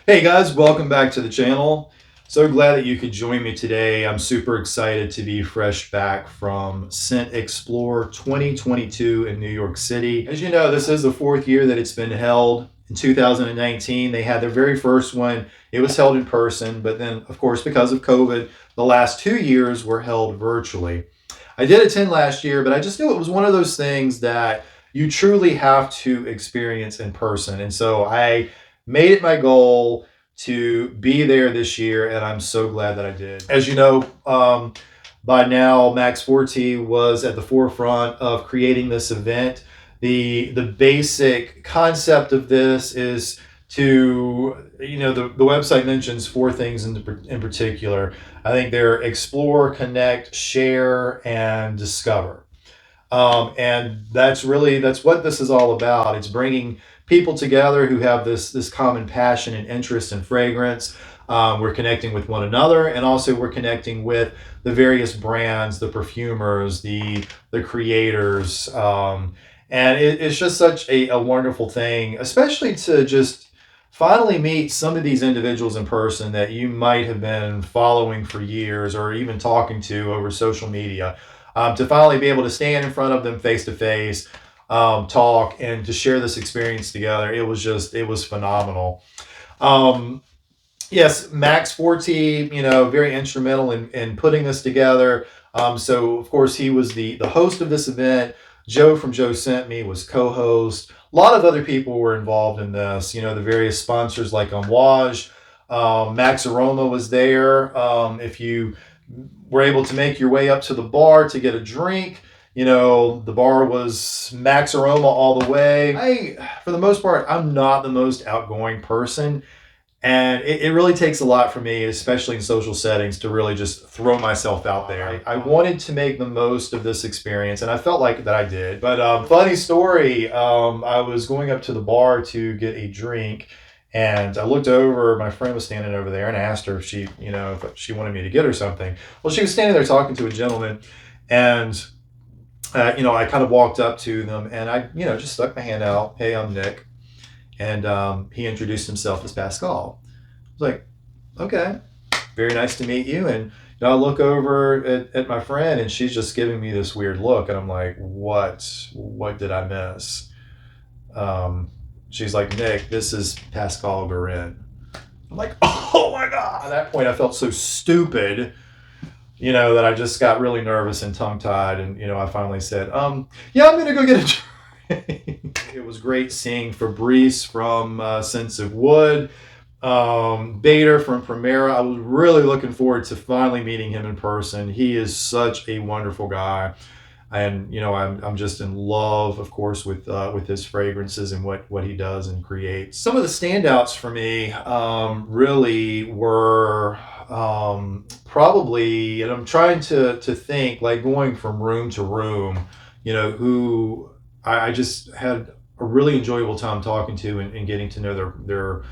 Hey guys, welcome back to the channel. So glad that you could join me today. I'm super excited to be fresh back from Scentxplore 2022 in New York City. As you know, this is the fourth year that it's been held. In 2019, they had their very first one. It was held in person, but then, of course, because of COVID, the last 2 years were held virtually. I did attend last year, but I just knew it was one of those things that you truly have to experience in person. And so I made it my goal to be there this year, and I'm so glad that I did. As you know, by now, Max Forte was at the forefront of creating this event. The basic concept of this is to, the website mentions four things in particular. I think they're explore, connect, share, and discover. And that's what this is all about. It's bringing people together who have this common passion and interest in fragrance. We're connecting with one another, and also we're connecting with the various brands, the perfumers, the creators, and it's just such a wonderful thing, especially to just finally meet some of these individuals in person that you might have been following for years or even talking to over social media. To finally be able to stand in front of them face to face, talk, and to share this experience together, it was phenomenal. Um, yes, Max Forte, very instrumental in putting this together. So of course he was the host of this event. Joe from Joe Sent Me was co-host. A lot of other people were involved in this. The various sponsors like Amouage, Max Aroma was there. If you were able to make your way up to the bar to get a drink, the bar was Max Aroma all the way. For the most part, I'm not the most outgoing person. And it really takes a lot for me, especially in social settings, to really just throw myself out there. I wanted to make the most of this experience, and I felt like that I did. But funny story, I was going up to the bar to get a drink, and I looked over. My friend was standing over there, and I asked her if she wanted me to get her something. Well, she was standing there talking to a gentleman, and I kind of walked up to them, and I just stuck my hand out. Hey, I'm Nick. And he introduced himself as Pascal. I was like, okay, very nice to meet you. And I look over at my friend, and she's just giving me this weird look, and I'm like, what did I miss? She's like, Nick, this is Pascal Garin. I'm like, oh my God. At that point, I felt so stupid, that I just got really nervous and tongue tied. And, I finally said, yeah, I'm going to go get a drink. It was great seeing Fabrice from Sense of Wood, Bader from Primera. I was really looking forward to finally meeting him in person. He is such a wonderful guy, and I'm just in love, of course, with his fragrances and what he does and creates. Some of the standouts for me really were probably, and I'm trying to think, like going from room to room, who I just had a really enjoyable time talking to and getting to know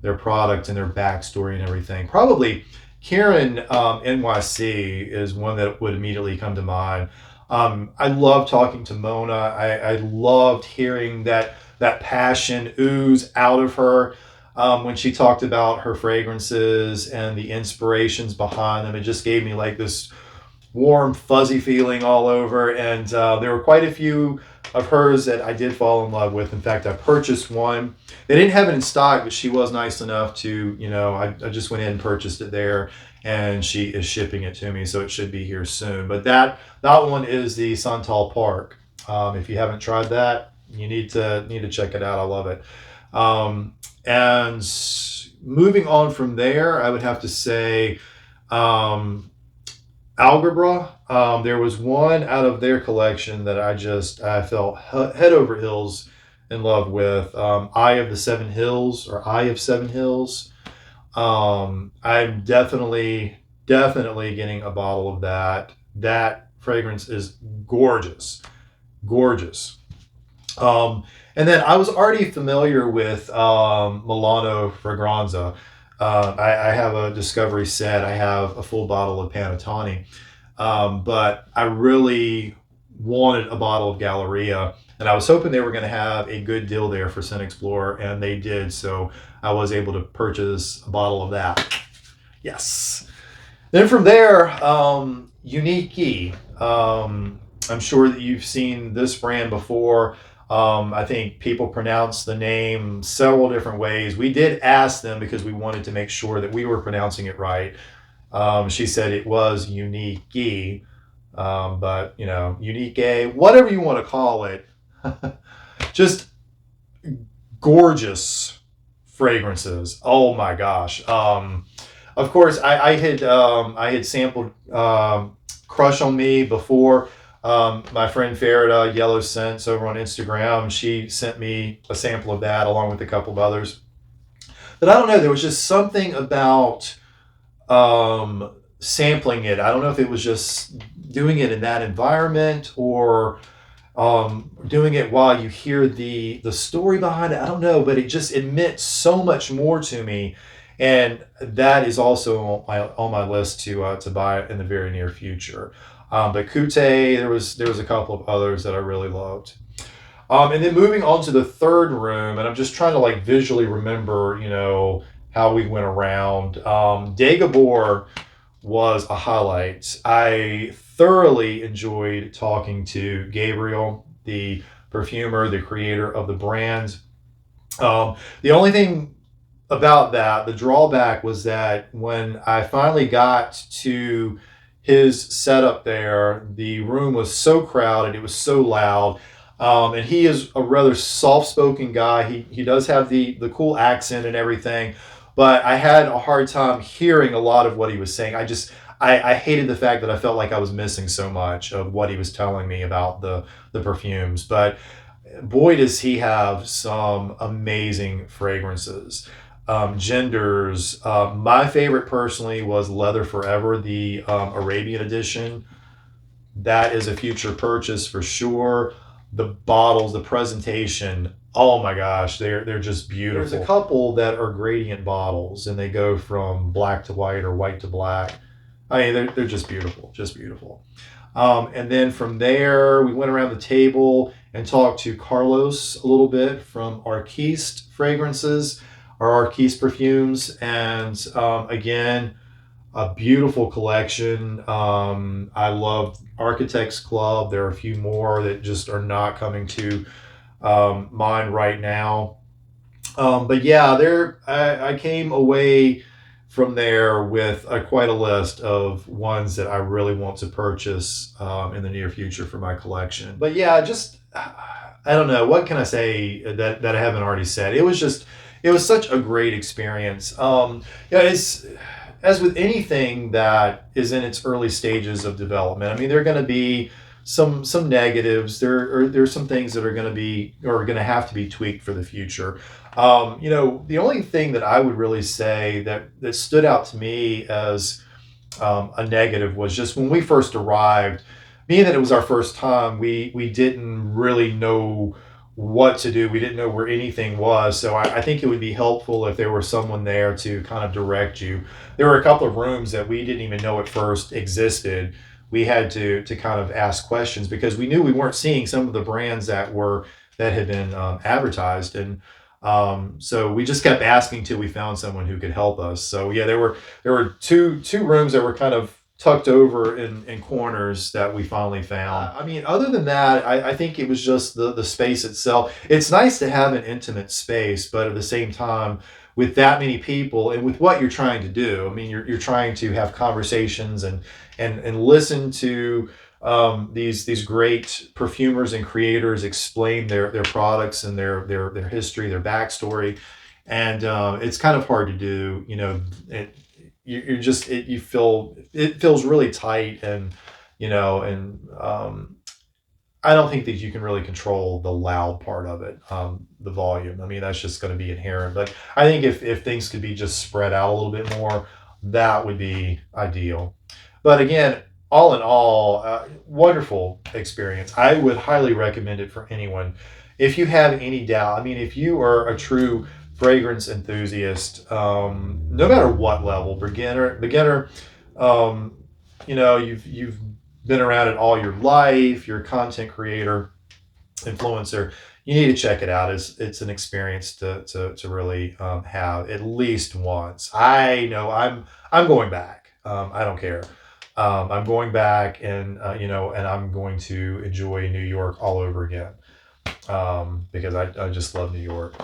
their product and their backstory and everything. Probably Kieran NYC is one that would immediately come to mind. I love talking to Mona. I loved hearing that passion ooze out of her when she talked about her fragrances and the inspirations behind them. It just gave me like this warm, fuzzy feeling all over. And there were quite a few of hers that I did fall in love with. In fact, I purchased one. They didn't have it in stock, but she was nice enough to, I just went in and purchased it there, and she is shipping it to me, so it should be here soon. But that one is the Santal Park. If you haven't tried that, you need to check it out. I love it. And moving on from there, I would have to say, Algebra. There was one out of their collection that I felt head over heels in love with. Eye of the Seven Hills, or Eye of Seven Hills. I'm definitely getting a bottle of that. That fragrance is gorgeous, gorgeous. And then I was already familiar with Milano Fragranza. I have a Discovery set. I have a full bottle of Panettone. But I really wanted a bottle of Galleria. And I was hoping they were going to have a good deal there for Scentxplore, and they did. So I was able to purchase a bottle of that. Yes. Then from there, Unique. I'm sure that you've seen this brand before. I think people pronounce the name several different ways. We did ask them because we wanted to make sure that we were pronouncing it right. She said it was Unique, but you know, Unique, whatever you want to call it. Just gorgeous fragrances. Oh my gosh. Of course, I had sampled Crush on Me before. My friend Farida, Yellow Scents over on Instagram, she sent me a sample of that along with a couple of others. But I don't know, there was just something about sampling it. I don't know if it was just doing it in that environment or doing it while you hear the story behind it. I don't know, but it meant so much more to me. And that is also on my list to buy in the very near future. But Kute, there was a couple of others that I really loved. And then moving on to the third room, and I'm just trying to like visually remember, you know, how we went around. Gabor was a highlight. I thoroughly enjoyed talking to Gabriel, the perfumer, the creator of the brand. The only thing about that, the drawback was that when I finally got to his setup there, the room was so crowded, it was so loud. And he is a rather soft-spoken guy. He does have the cool accent and everything, but I had a hard time hearing a lot of what he was saying. I hated the fact that I felt like I was missing so much of what he was telling me about the perfumes. But boy, does he have some amazing fragrances. Genders. My favorite personally was Leather Forever, the Arabian edition. That is a future purchase for sure. The bottles, the presentation, oh my gosh, they're just beautiful. There's a couple that are gradient bottles, and they go from black to white or white to black. I mean, they're just beautiful, just beautiful. And then from there, we went around the table and talked to Carlos a little bit from Arquiste Fragrances, or Arquiste Perfumes, and again, a beautiful collection. I love Architects Club. There are a few more that just are not coming to mind right now. But yeah, I came away from there with quite a list of ones that I really want to purchase in the near future for my collection. But yeah, just, I don't know, what can I say that I haven't already said? It was such a great experience. Yeah, as with anything that is in its early stages of development, I mean, there are going to be some negatives. There's some things that are going to have to be tweaked for the future. You know, the only thing that I would really say that stood out to me as a negative was just when we first arrived, being that it was our first time, we didn't really know what to do. We didn't know where anything was. So I think it would be helpful if there were someone there to kind of direct you. There were a couple of rooms that we didn't even know at first existed. We had to kind of ask questions because we knew we weren't seeing some of the brands that had been advertised. And so we just kept asking till we found someone who could help us. So yeah, there were two rooms that were kind of tucked over in corners that we finally found. I mean, other than that, I think it was just the space itself. It's nice to have an intimate space, but at the same time, with that many people and with what you're trying to do, I mean, you're trying to have conversations and listen to these great perfumers and creators explain their products and their history, their backstory, and it's kind of hard to do. You know, it feels really tight, and you know, and I don't think that you can really control the loud part of it, the volume. I mean, that's just going to be inherent. But I think if things could be just spread out a little bit more, that would be ideal. But again, all in all, wonderful experience. I would highly recommend it for anyone. If you have any doubt, I mean, if you are a true fragrance enthusiast, no matter what level, beginner, you know, you've been around it all your life, you're a content creator, influencer, you need to check it out. It's an experience to really have at least once. I know I'm going back. I don't care. I'm going back, and and I'm going to enjoy New York all over again, because I just love New York.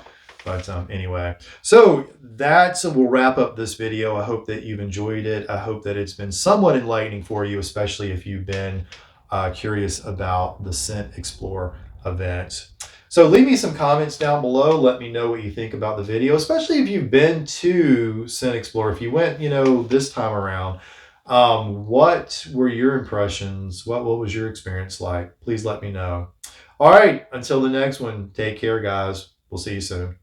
But anyway, so that will wrap up this video. I hope that you've enjoyed it. I hope that it's been somewhat enlightening for you, especially if you've been curious about the Scentxplore event. So leave me some comments down below. Let me know what you think about the video, especially if you've been to Scentxplore. If you went, this time around, what were your impressions? What was your experience like? Please let me know. All right, until the next one, take care, guys. We'll see you soon.